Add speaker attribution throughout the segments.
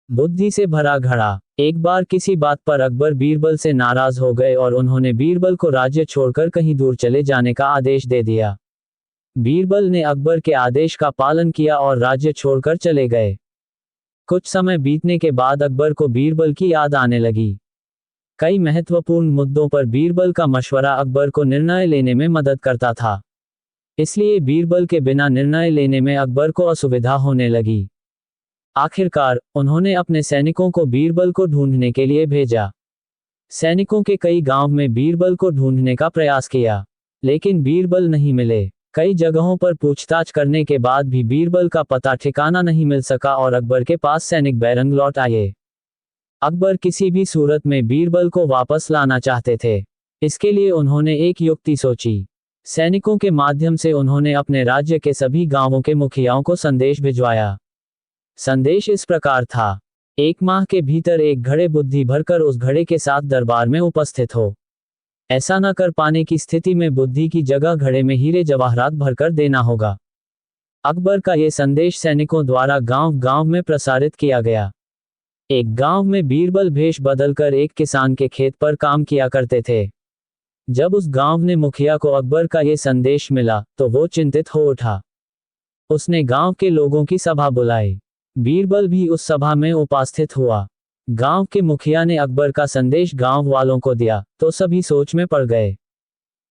Speaker 1: बुद्धि से भरा घड़ा। एक बार किसी बात पर अकबर बीरबल से नाराज हो गए और उन्होंने बीरबल को राज्य छोड़कर कहीं दूर चले जाने का आदेश दे दिया। बीरबल ने अकबर के आदेश का पालन किया और राज्य छोड़कर चले गए। कुछ समय बीतने के बाद अकबर को बीरबल की याद आने लगी। कई महत्वपूर्ण मुद्दों पर बीरबल का मशवरा अकबर को निर्णय लेने में मदद करता था। इसलिए बीरबल के बिना निर्णय लेने में अकबर को असुविधा होने लगी। आखिरकार उन्होंने अपने सैनिकों को बीरबल को ढूंढने के लिए भेजा। सैनिकों के कई गांव में बीरबल को ढूंढने का प्रयास किया, लेकिन बीरबल नहीं मिले। कई जगहों पर पूछताछ करने के बाद भी बीरबल का पता ठिकाना नहीं मिल सका और अकबर के पास सैनिक बैरंग लौट आए। अकबर किसी भी सूरत में बीरबल को वापस लाना चाहते थे। इसके लिए उन्होंने एक युक्ति सोची। सैनिकों के माध्यम से उन्होंने अपने राज्य के सभी गांवों के मुखियाओं को संदेश भिजवाया। संदेश इस प्रकार था, 1 माह के भीतर एक घड़े बुद्धि भरकर उस घड़े के साथ दरबार में उपस्थित हो। ऐसा न कर पाने की स्थिति में बुद्धि की जगह घड़े में हीरे जवाहरात भरकर देना होगा। अकबर का ये संदेश सैनिकों द्वारा गांव गांव में प्रसारित किया गया। एक गांव में बीरबल भेष बदलकर एक किसान के खेत पर काम किया करते थे। जब उस गांव ने मुखिया को अकबर का ये संदेश मिला तो वो चिंतित हो उठा। उसने गांव के लोगों की सभा बुलाई। बीरबल भी उस सभा में उपस्थित हुआ। गांव के मुखिया ने अकबर का संदेश गांव वालों को दिया तो सभी सोच में पड़ गए।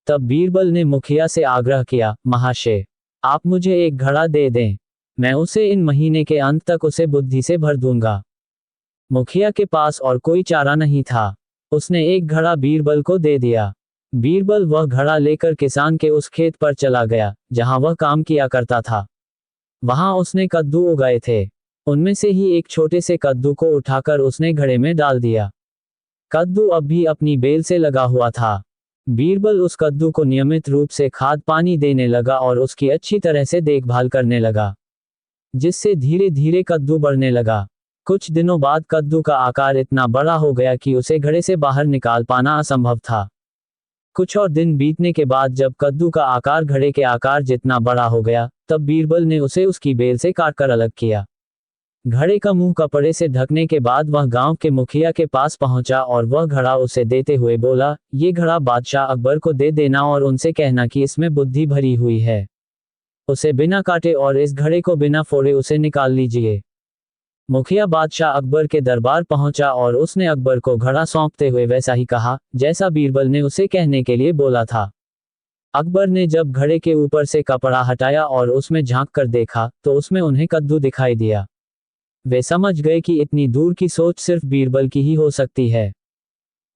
Speaker 1: तब बीरबल ने मुखिया से आग्रह किया, महाशय, आप मुझे एक घड़ा दे दें, मैं उसे इन महीने के अंत तक उसे बुद्धि से भर दूंगा। मुखिया के पास और कोई चारा नहीं था। उसने एक घड़ा बीरबल को दे दिया। बीरबल वह घड़ा लेकर किसान के उस खेत पर चला गया जहां वह काम किया करता था। वहां उसने कद्दू उगाए थे। उनमें से ही एक छोटे से कद्दू को उठाकर उसने घड़े में डाल दिया। कद्दू अब भी अपनी बेल से लगा हुआ था। बीरबल उस कद्दू को नियमित रूप से खाद पानी देने लगा और उसकी अच्छी तरह से देखभाल करने लगा, जिससे धीरे धीरे कद्दू बढ़ने लगा। कुछ दिनों बाद कद्दू का आकार इतना बड़ा हो गया कि उसे घड़े से बाहर निकाल पाना असंभव था। कुछ और दिन बीतने के बाद जब कद्दू का आकार घड़े के आकार जितना बड़ा हो गया, तब बीरबल ने उसे उसकी बेल से काटकर अलग किया। घड़े का मुंह कपड़े से ढकने के बाद वह गांव के मुखिया के पास पहुंचा और वह घड़ा उसे देते हुए बोला, ये घड़ा बादशाह अकबर को दे देना और उनसे कहना कि इसमें बुद्धि भरी हुई है। उसे बिना काटे और इस घड़े को बिना फोड़े उसे निकाल लीजिए। मुखिया बादशाह अकबर के दरबार पहुंचा और उसने अकबर को घड़ा सौंपते हुए वैसा ही कहा जैसा बीरबल ने उसे कहने के लिए बोला था। अकबर ने जब घड़े के ऊपर से कपड़ा हटाया और उसमें झांक कर देखा तो उसमें उन्हें कद्दू दिखाई दिया। वे समझ गए कि इतनी दूर की सोच सिर्फ बीरबल की ही हो सकती है।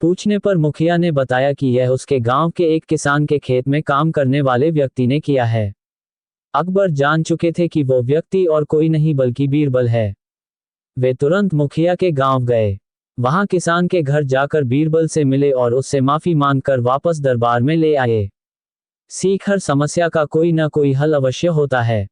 Speaker 1: पूछने पर मुखिया ने बताया कि यह उसके गांव के एक किसान के खेत में काम करने वाले व्यक्ति ने किया है। अकबर जान चुके थे कि वो व्यक्ति और कोई नहीं बल्कि बीरबल है। वे तुरंत मुखिया के गांव गए। वहां किसान के घर जाकर बीरबल से मिले और उससे माफी मांगकर वापस दरबार में ले आए। सीख, हर समस्या का कोई न कोई हल अवश्य होता है।